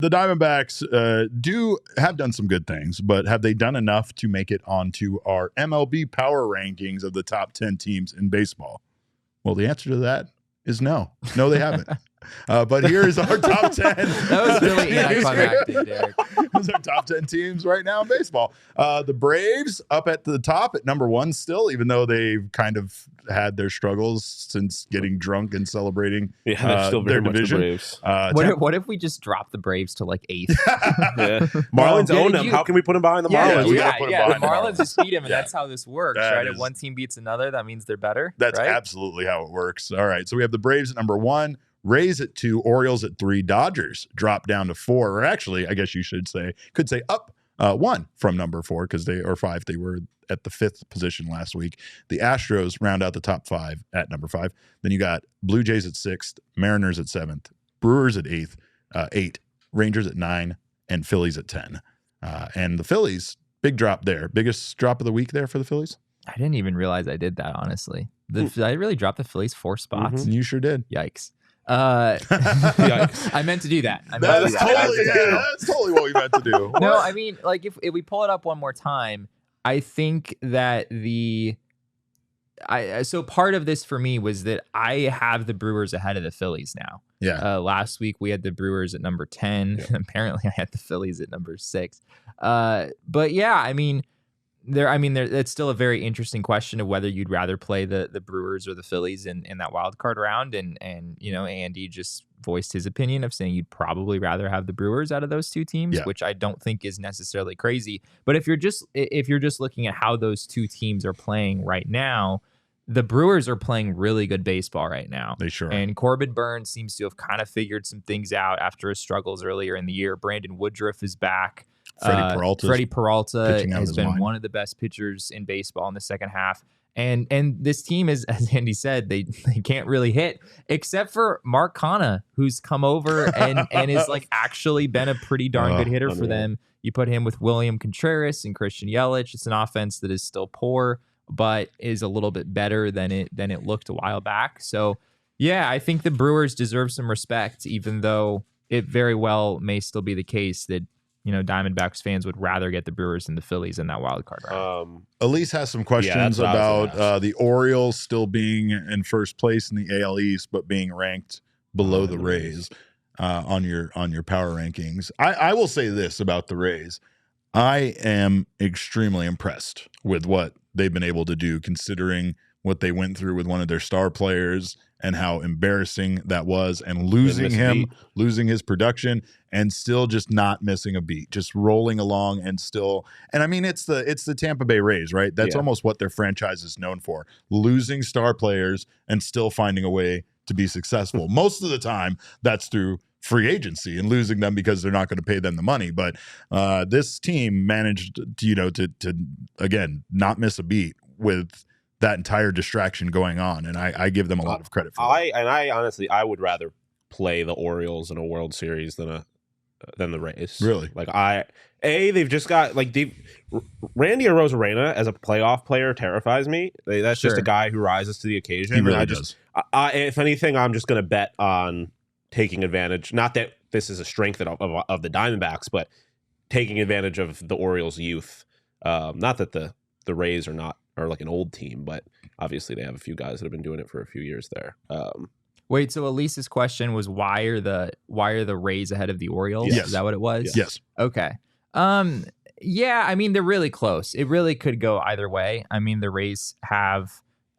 The Diamondbacks have done some good things, but have they done enough to make it onto our MLB power rankings of the top 10 teams in baseball? Well, the answer to that is no. No, they haven't. But here is our top 10. That was really anticlimactic, Derek. Those are top 10 teams right now in baseball. The Braves up at the top at number 1 still, even though they've kind of had their struggles since getting drunk and celebrating they're still very their much division. the Braves. What if we just drop the Braves to like 8th? Yeah. Marlins own them. How can we put them behind the Marlins? we gotta put 'em behind the the Marlins Marlins. just beat them, and that's how this works, That right? is- If one team beats another, that means they're better. That's right? absolutely how it works. All right. So we have the Braves at number 1, Rays at 2, Orioles at 3, Dodgers drop down to 4, or actually, I guess you could say up 1 from number 4 or 5. They were at the 5th position last week. The Astros round out the top 5 at number 5. Then you got Blue Jays at 6th, Mariners at 7th, Brewers at 8, Rangers at 9, and Phillies at 10. And the Phillies, big drop there. Biggest drop of the week there for the Phillies? I didn't even realize I did that, honestly. I really dropped the Phillies 4 spots. You sure did. Yikes. I meant to do that. That's totally what we meant to do. No, I mean, like if we pull it up one more time, I think that so part of this for me was that I have the Brewers ahead of the Phillies now. Yeah. Last week we had the Brewers at number 10. Yeah. Apparently I had the Phillies at number 6. But yeah, I mean, it's still a very interesting question of whether you'd rather play the Brewers or the Phillies in that wild card round. And Andy just voiced his opinion of saying you'd probably rather have the Brewers out of those two teams, which I don't think is necessarily crazy. But if you're just looking at how those two teams are playing right now, the Brewers are playing really good baseball right now. They sure are. And Corbin Burnes seems to have kind of figured some things out after his struggles earlier in the year. Brandon Woodruff is back. Freddie Peralta has been one of the best pitchers in baseball in the second half. And this team is, as Andy said, they can't really hit except for Mark Canha, who's come over and is like actually been a pretty darn good hitter for them. You put him with William Contreras and Christian Yelich. It's an offense that is still poor, but is a little bit better than it looked a while back. So yeah, I think the Brewers deserve some respect, even though it very well may still be the case that Diamondbacks fans would rather get the Brewers than the Phillies in that wild card round. Elise has some questions about the Orioles still being in first place in the AL East, but being ranked below the Rays on your power rankings. I will say this about the Rays. I am extremely impressed with what they've been able to do, considering what they went through with one of their star players and how embarrassing that was, and losing his production, and still just not missing a beat, just rolling along and I mean, it's the Tampa Bay Rays, right? That's almost what their franchise is known for, losing star players and still finding a way to be successful. Most of the time that's through free agency and losing them because they're not going to pay them the money. But this team managed to again, not miss a beat with that entire distraction going on, and I give them a lot of credit for that. I honestly, I would rather play the Orioles in a World Series than the Rays. Really? Like they've just got Randy Arozarena as a playoff player terrifies me. That's just a guy who rises to the occasion. He really does. If anything, I'm just going to bet on taking advantage. Not that this is a strength of the Diamondbacks, but taking advantage of the Orioles' youth. Not that the Rays are like an old team, but obviously they have a few guys that have been doing it for a few years there. Wait, so Elise's question was why are the Rays ahead of the Orioles? Yes. Is that what it was? Yes. Okay. Yeah, I mean, they're really close. It really could go either way. I mean, the Rays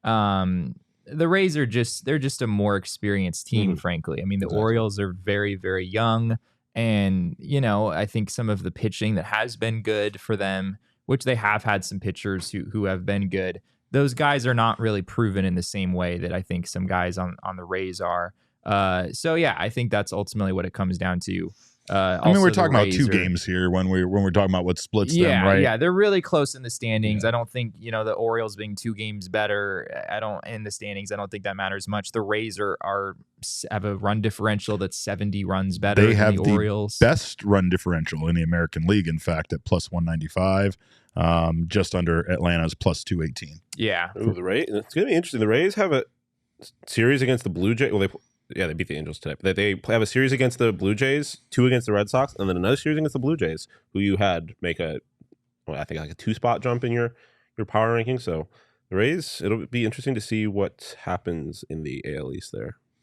are just a more experienced team, frankly. I mean, the Orioles are very, very young, and I think some of the pitching that has been good for them, which they have had some pitchers who have been good, those guys are not really proven in the same way that I think some guys on the Rays are. So yeah, I think that's ultimately what it comes down to. I mean, we're talking about 2 games here when we're talking about what splits them, right? Yeah, they're really close in the standings. I don't think the Orioles being 2 games better. In the standings, I don't think that matters much. The Rays have a run differential that's 70 runs better. They have than the Orioles. Best run differential in the American League. In fact, at plus 195, just under Atlanta's plus 218. Yeah, the Rays. It's gonna be interesting. The Rays have a series against the Blue Jays. Well, they beat the Angels today. They have a series against the Blue Jays, 2 against the Red Sox, and then another series against the Blue Jays, who you had make a 2-spot jump in your power ranking. So the Rays, it'll be interesting to see what happens in the AL East there.